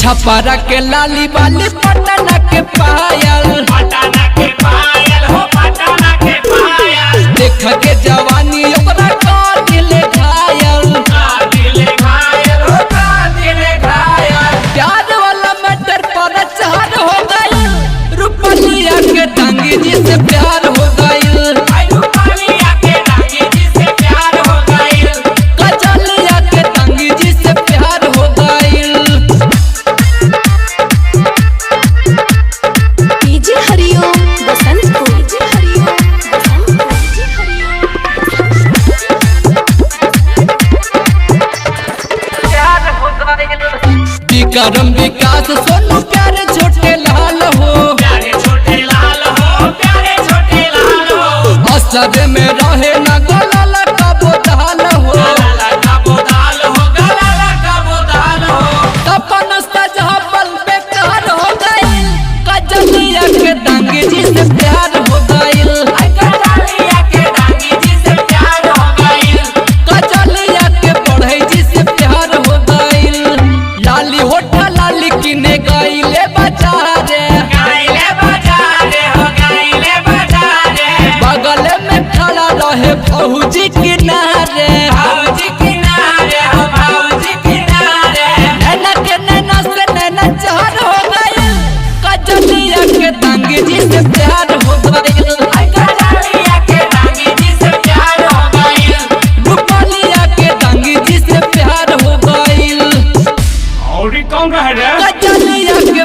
छपरा के लाली वाली पटना के पायल हो पटना के पायल देख के जवानी ओकरा का दिल घायल हो दिल घायल। प्यार वाला मैटर पर चार हो गई रुपलिया के टांगी जी से प्यार हो गई रुपलिया के टांगी जी से प्यार हो गई कजलिया के टांगी जी से प्यार हो गई। डीजे हरिओम बसंत को डीजे हरिओम बसंत को डीजे प्यार हो गई। विक्रम विकास सोनू प्यारे छोटे लाल हो प्यारे छोटे लाल हो प्यारे छोटे लाल हो असर में रहे न गला कबो दाल हो गला का बोदाल हो गला का बोदाल हो अपन सजहबल बेकार हो गई कजलिया के टांगी जी से प्यार हो गई कजलिया के टांगी जी से प्यार हो गई कजलिया के बढ़ई जी से प्यार हो गई लाली होठा लाली किने गईले बाजारे गाइले बाजारे हो गाइले बाजारे बगल में खड़ा रहे फौजी किनारे भौजी किनारे हो भौजी किनारे नैना के नैना से नैना चार हो गई कजलिया के टांगी जी से प्यार हो गई कजलिया के टांगी जी से प्यार हो गई रुपलिया के टांगी जी से प्यार हो गई और कौन रह रे कजलिया के